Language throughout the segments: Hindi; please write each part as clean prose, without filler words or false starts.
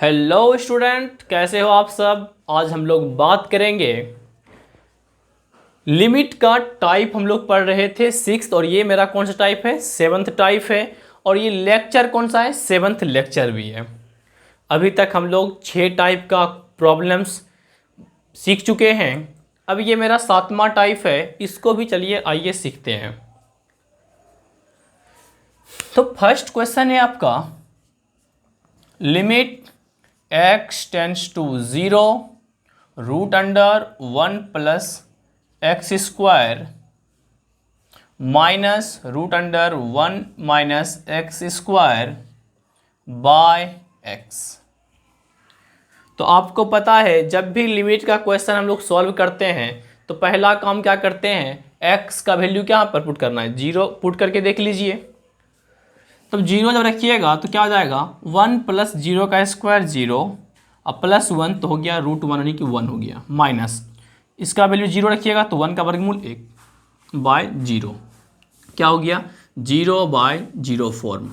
हेलो स्टूडेंट, कैसे हो आप सब। आज हम लोग बात करेंगे लिमिट का टाइप। हम लोग पढ़ रहे थे सिक्स्थ, और ये मेरा कौन सा टाइप है, सेवन्थ टाइप है। और ये लेक्चर कौन सा है, सेवन्थ लेक्चर भी है। अभी तक हम लोग 6 टाइप का प्रॉब्लम्स सीख चुके हैं। अब ये मेरा 7वां टाइप है, इसको भी चलिए आइए सीखते हैं। तो फर्स्ट क्वेश्चन है आपका, limit x tends to 0 root under 1 plus x square minus root under 1 minus x square by x. तो आपको पता है जब भी लिमिट का क्वेश्चन हम लोग सॉल्व करते हैं तो पहला काम क्या करते हैं, x का वैल्यू क्या पर पुट करना है, 0 पुट करके देख लीजिए। तब 0 जब रखिएगा तो क्या हो जाएगा, 1 प्लस 0 का स्क्वायर 0 और प्लस 1 तो हो गया रूट 1 यानी कि 1 हो गया, माइनस इसका वैल्यू 0 रखिएगा तो 1 का वर्गमूल 1 बाय 0 क्या हो गया, 0 बाय 0 फॉर्म।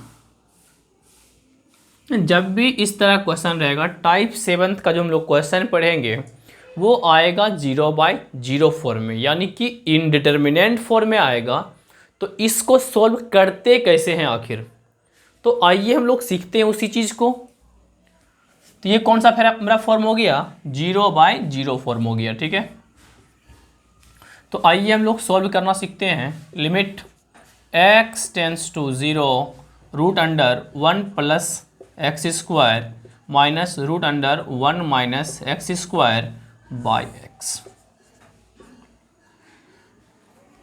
जब भी इस तरह क्वेश्चन रहेगा टाइप 7 का जो हम लोग क्वेश्चन पढ़ेंगे वो आएगा 0 बाय 0 फॉर्म में, यानी कि इनडिटर्मिनेंट फॉर्म में आएगा। तो इसको सॉल्व करते कैसे हैं आखिर, तो आइए हम लोग सीखते हैं उसी चीज़ को। तो ये कौन सा फिर मेरा फॉर्म हो गया, 0 बाय 0 फॉर्म हो गया, ठीक है। तो आइए हम लोग सॉल्व करना सीखते हैं। Limit x tends to 0 root under 1 plus x square minus root under 1 minus x square by x.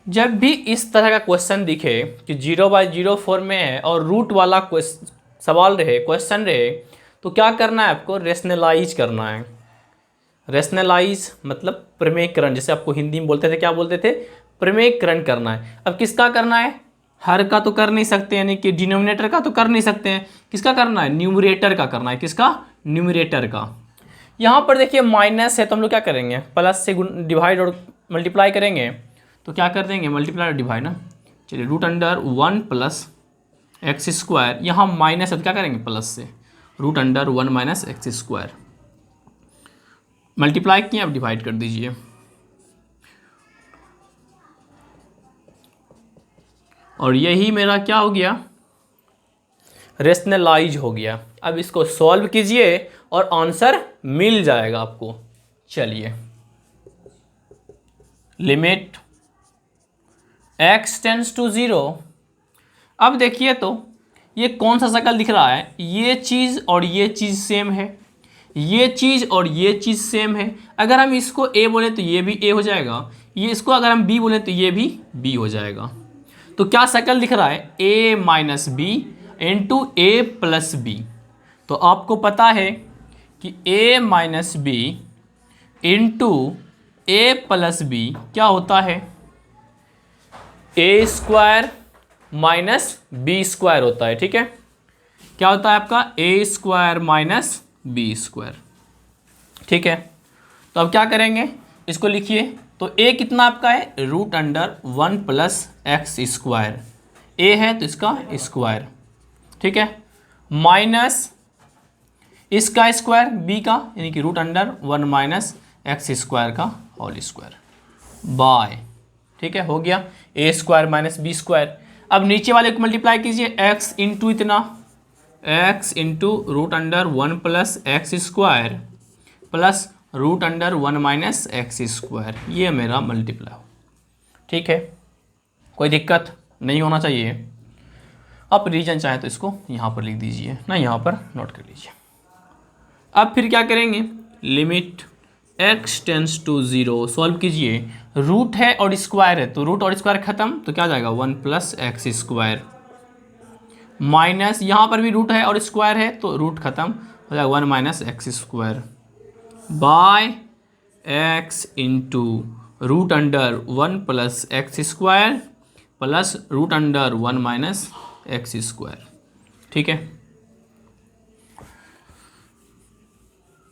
जब भी इस तरह का क्वेश्चन दिखे कि 0 बाय 0 फॉर्म में है और रूट वाला सवाल रहे, क्वेश्चन रहे, तो क्या करना है आपको, रेशनलाइज करना है। रेशनलाइज मतलब प्रमेयकरण, जैसे आपको हिंदी में बोलते थे, क्या बोलते थे, प्रमेयकरण करना है। अब किसका करना है, हर का तो कर नहीं सकते, यानी कि डिनोमिनेटर का तो कर नहीं सकते हैं, किसका करना है, न्यूमरेटर का करना है। किसका, न्यूमरेटर का। यहाँ पर देखिए माइनस है तो हम लोग क्या करेंगे, प्लस से डिवाइड और मल्टीप्लाई करेंगे। तो क्या कर देंगे, मल्टीप्लाई और डिवाइड ना। चलिए root under 1 plus x square, यहाँ माइनस है तो क्या करेंगे, प्लस से root under 1 minus x square. Multiply किए, अब डिवाइड कर दीजिए। और यही मेरा क्या हो गया, रेशनलाइज हो गया। अब इसको सॉल्व कीजिए और आंसर मिल जाएगा आपको। चलिए, लिमिट x टेंस टू 0। अब देखिए तो ये कौन सा शकल दिख रहा है, ये चीज़ और ये चीज़ सेम है, ये चीज़ और ये चीज़ सेम है। अगर हम इसको a बोले तो ये भी a हो जाएगा, ये इसको अगर हम b बोले तो ये भी b हो जाएगा। तो क्या शकल दिख रहा है, a minus B into A plus B. तो आपको पता है कि a minus B into A plus B क्या होता है, A square minus B square होता है, ठीक है। क्या होता है आपका, A square minus B square, ठीक है। तो अब क्या करेंगे, इसको लिखिए। तो ए कितना आपका है, root under 1 plus x square, a है तो इसका स्क्वायर, ठीक है, माइनस इसका स्क्वायर बी का, यानी कि root under 1 minus x square का होल स्क्वायर बाय, ठीक है, हो गया A square minus B square. अब नीचे वाले को मल्टीप्लाई कीजिए, एक्स इंटू इतना, x into root under 1 plus x square plus root under 1 minus x square, ये मेरा मल्टीप्लाई हो, ठीक है, कोई दिक्कत नहीं होना चाहिए। आप रीजन चाहे तो इसको यहाँ पर लिख दीजिए ना, यहाँ पर नोट कर लीजिए। अब फिर क्या करेंगे, limit x tends to 0 solve कीजिए। रूट है और स्क्वायर है तो रूट और स्क्वायर खत्म, तो क्या आ जाएगा 1 प्लस एक्स स्क्वायर माइनस, यहाँ पर भी रूट है और स्क्वायर है तो रूट खत्म हो जाएगा 1 minus x square by x into root under 1 plus x square plus root under 1 minus x square, ठीक है।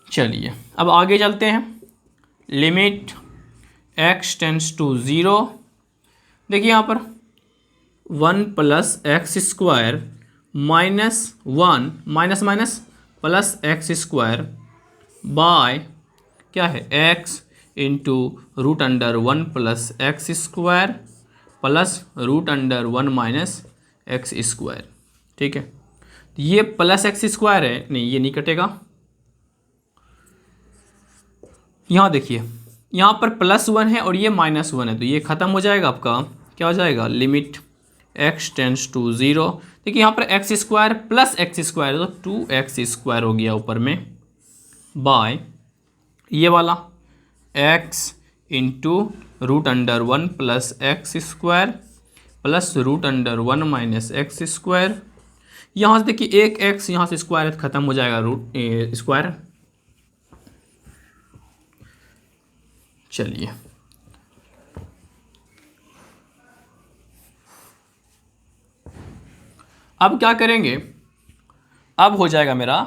चलिए अब आगे चलते हैं। लिमिट x टेंस टू 0, देखिए यहाँ पर 1 plus x square minus 1 minus minus plus x square by क्या है x into root under one plus x square plus root under one minus x square. ठीक है, ये प्लस एक्स स्क्वायर है, नहीं ये नहीं कटेगा। यहाँ देखिए यहाँ पर प्लस वन है और ये माइनस वन है, तो ये ख़त्म हो जाएगा आपका। क्या हो जाएगा, limit x tends to zero. देखिए यहाँ पर x square plus x square तो टू एक्स स्क्वायर हो गया ऊपर में, बाय ये वाला x into root under one plus x square plus root under one minus x square. यहाँ से देखिए एक एक्स यहाँ से स्क्वायर ख़त्म हो जाएगा, रूट स्क्वायर। चलिए अब क्या करेंगे, अब हो जाएगा मेरा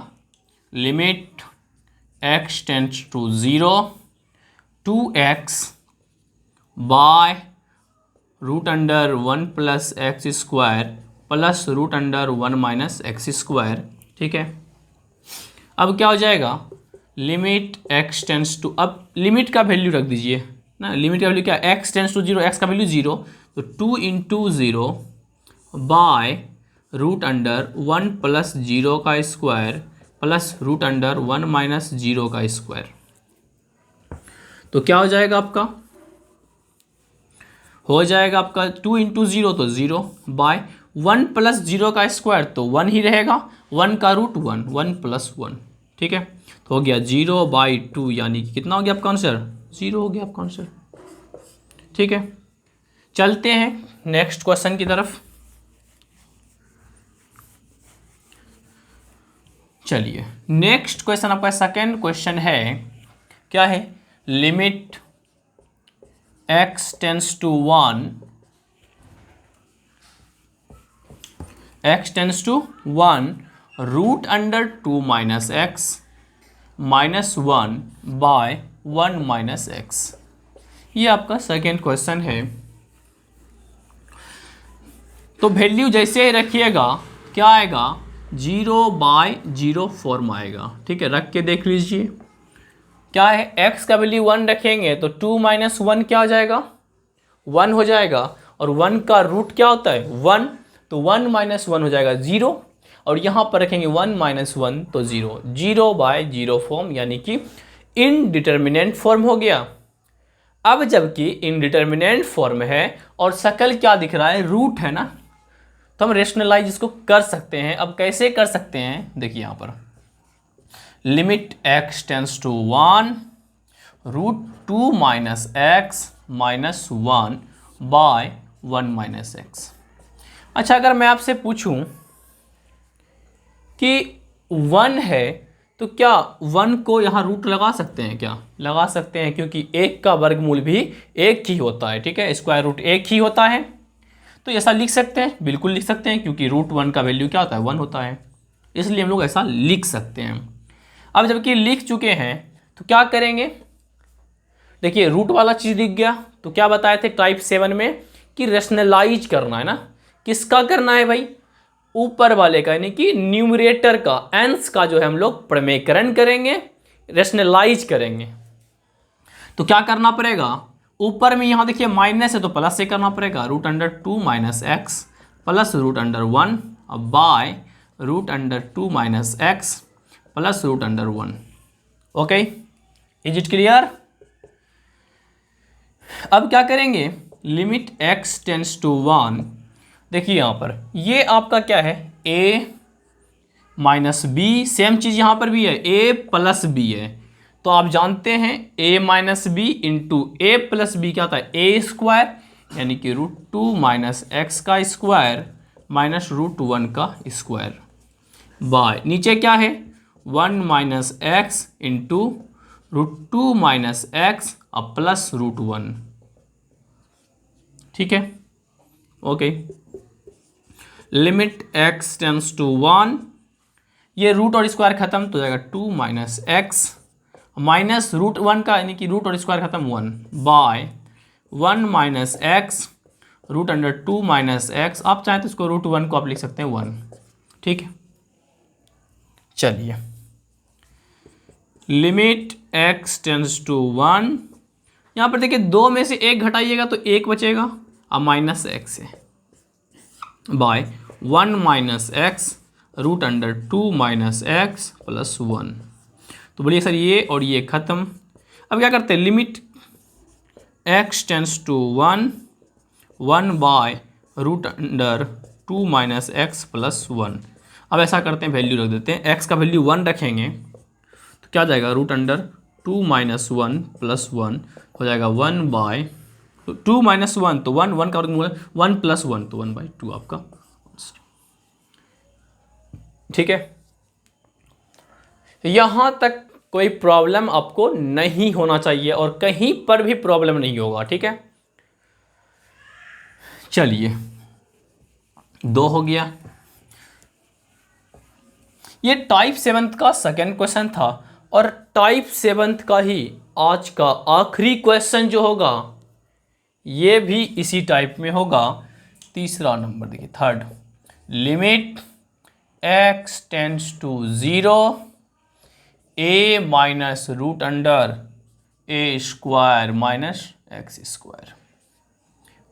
limit x tends to zero two x by root under one plus x square plus root under one minus x square. ठीक है, अब क्या हो जाएगा, लिमिट एक्स टेंस टू, अब लिमिट का वैल्यू रख दीजिए ना, लिमिट का वैल्यू क्या, x tends to zero, x का वैल्यू जीरो, तो two into zero by root under one plus zero का square plus root under one minus zero का स्क्वायर। तो क्या हो जाएगा आपका, हो जाएगा आपका टू इंटू ज़ीरो तो zero by one plus zero का स्क्वायर तो वन ही रहेगा, वन का root one, one plus one. ठीक है, तो हो गया जीरो बाई टू, यानी कि कितना हो गया आपका आंसर, ज़ीरो हो गया आपका आंसर। ठीक है, चलते हैं नेक्स्ट क्वेश्चन की तरफ। चलिए नेक्स्ट क्वेश्चन आपका सेकंड क्वेश्चन है, क्या है, limit x tends to one, x tends to one root under two minus x minus one by one minus x. ये आपका सेकेंड क्वेश्चन है। तो वैल्यू जैसे ही रखिएगा क्या आएगा, जीरो बाय जीरो फॉर्म आएगा। ठीक है, रख के देख लीजिए क्या है, x का वैल्यू वन रखेंगे तो टू माइनस वन क्या हो जाएगा, वन हो जाएगा, और वन का रूट क्या होता है, वन, तो वन माइनस वन हो जाएगा जीरो, और यहाँ पर रखेंगे वन माइनस वन तो zero, zero by zero form, यानी कि इनडिटर्मिनेंट फॉर्म हो गया। अब जबकि इनडिटर्मिनेंट फॉर्म है और शकल क्या दिख रहा है, रूट है ना, तो हम रेशनलाइज इसको कर सकते हैं। अब कैसे कर सकते हैं, देखिए यहाँ पर limit x tends to one root two minus x minus one by one minus x. अच्छा, अगर मैं आपसे पूछूं कि वन है तो क्या वन को यहाँ रूट लगा सकते हैं, क्या लगा सकते हैं, क्योंकि एक का वर्गमूल भी एक ही होता है। ठीक है, स्क्वायर रूट एक ही होता है, तो ऐसा लिख सकते हैं, बिल्कुल लिख सकते हैं, क्योंकि रूट वन का वैल्यू क्या होता है, वन होता है, इसलिए हम लोग ऐसा लिख सकते हैं। अब जबकि लिख चुके हैं तो क्या करेंगे, देखिए रूट वाला चीज़ दिख गया, तो क्या बताए थे टाइप 7 में कि रेशनलाइज करना है ना, किसका करना है भाई, ऊपर वाले का, यानी कि न्यूमरेटर का, एंस का जो है हम लोग प्रमेयकरण करेंगे, रेशनलाइज करेंगे। तो क्या करना पड़ेगा, ऊपर में यहाँ देखिए माइनस है तो प्लस से करना पड़ेगा, root under two minus x plus root under one by root under two minus x plus root under one. Okay, is it clear. अब क्या करेंगे, limit x tends to one, देखिए यहाँ पर ये आपका क्या है, a माइनस बी, सेम चीज़ यहाँ पर भी है, a प्लस बी है, तो आप जानते हैं a minus B into A plus B क्या होता है, ए स्क्वायर, यानी कि रूट टू माइनस एक्स का स्क्वायर माइनस रूट वन का स्क्वायर बाय नीचे क्या है, one minus x into root two minus x अब प्लस रूट वन। ठीक है, okay, limit x tends to one, ये रूट और स्क्वायर खत्म तो जाएगा two minus x minus root one का, यानी कि रूट और स्क्वायर खत्म one by one minus x root under two minus x, आप चाहें तो इसको रूट वन को आप लिख सकते हैं वन। ठीक है, चलिए लिमिट x टेंड्स टू 1, यहाँ पर देखिए 2 में से 1 घटाइएगा तो 1 बचेगा, अब माइनस x है by 1 minus x root under 2 minus x plus 1। तो बोलिए सर ये और ये खत्म। अब क्या करते हैं, limit x tends to 1 by root under 2 minus x plus 1। अब ऐसा करते हैं, वैल्यू रख देते हैं, x का वैल्यू 1 रखेंगे तो क्या जाएगा, रूट अंडर 2 माइनस 1 प्लस 1 हो जाएगा 1 बाय 2 माइनस 1 तो 1 का वर्गमूल 1 प्लस 1 तो 1/2 आपका। ठीक है, यहां तक कोई प्रॉब्लम आपको नहीं होना चाहिए और कहीं पर भी प्रॉब्लम नहीं होगा। ठीक है, चलिए 2 हो गया। ये टाइप 7 का सेकेंड क्वेश्चन था और टाइप 7 का ही आज का आखिरी क्वेश्चन जो होगा ये भी इसी टाइप में होगा। तीसरा नंबर देखिए, third, limit x tends to 0 a minus root under a square minus x square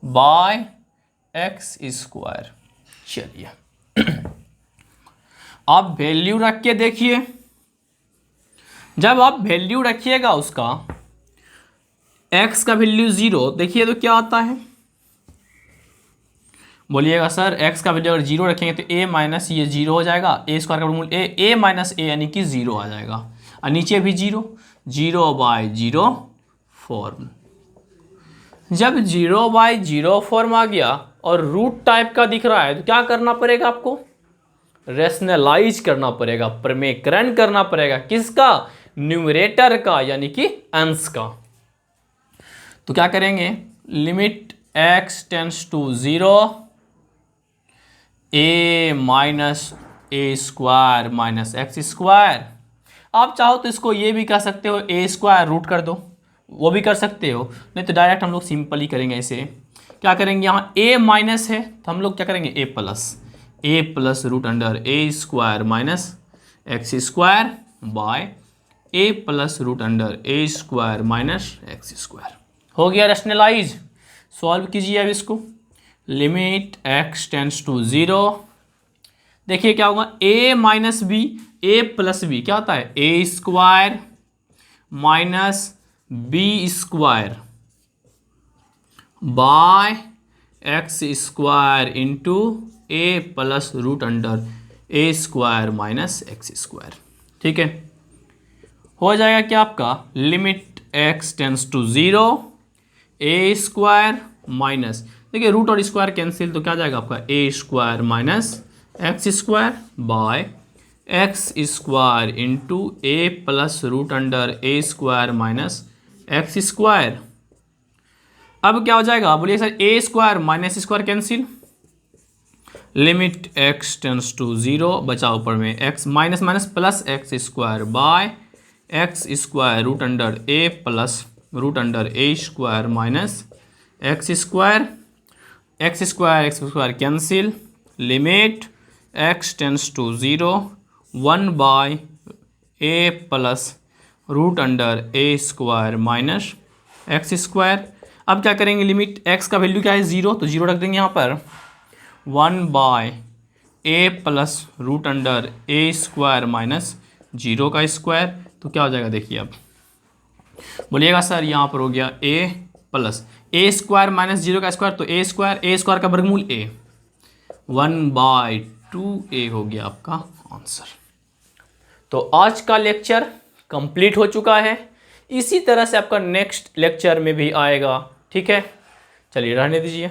by x square. चलिए आप वैल्यू रख के देखिए, जब आप वैल्यू रखिएगा उसका x का वैल्यू 0 देखिए तो क्या आता है, बोलिएगा सर x का वैल्यू अगर 0 रखेंगे तो a माइनस ये 0 हो जाएगा, a स्क्वायर का वर्गमूल a माइनस a यानी कि 0 आ जाएगा, और नीचे भी 0 बाय 0 फॉर्म। जब 0 बाय 0 फॉर्म आ गया और रूट टाइप का दिख रहा है तो क्या करना पड़ेगा आपको, रेशनलाइज करना पड़ेगा, प्रमेयकरण करना पड़ेगा, किसका, न्यूमरेटर का यानी कि अंश का। तो क्या करेंगे, limit x tends to 0 a minus A square minus x square. आप चाहो तो इसको ये भी कह सकते हो a स्क्वायर रूट कर दो, वो भी कर सकते हो, नहीं तो डायरेक्ट हम लोग सिंपल ही करेंगे। ऐसे क्या करेंगे, यहाँ a माइनस है तो हम लोग क्या करेंगे a plus root under A square minus x square by a plus root under A square minus x square. हो गया रेशनलाइज। सॉल्व कीजिए अब इसको, लिमिट x टेंड्स टू 0, देखिए क्या होगा, a minus B, a plus B क्या होता है, a square minus B square by x square into a plus root under A square minus x square. ठीक है, हो जाएगा क्या आपका, limit x tends to 0 a square minus, देखिए रूट और स्क्वायर कैंसिल तो क्या जाएगा आपका, a square minus x square by x square into A plus root under A square minus x square. अब क्या हो जाएगा, बोलिए sir a square minus square cancel, limit x tends to 0 बचा ऊपर में x minus minus plus x square by x square root under a plus root under A square minus x square, x square cancel, limit x tends to 0 1 by a plus root under A square minus x square. अब क्या करेंगे, लिमिट x का वैल्यू क्या है 0 तो 0 रख देंगे यहाँ पर, 1 by a plus root under A square minus 0 का स्क्वायर। तो क्या हो जाएगा देखिए, अब बोलिएगा सर यहाँ पर हो गया a plus A square minus 0 का स्क्वायर तो ए स्क्वायर का वर्गमूल a, 1/2a हो गया आपका आंसर। तो आज का लेक्चर कंप्लीट हो चुका है, इसी तरह से आपका नेक्स्ट लेक्चर में भी आएगा। ठीक है, चलिए रहने दीजिए।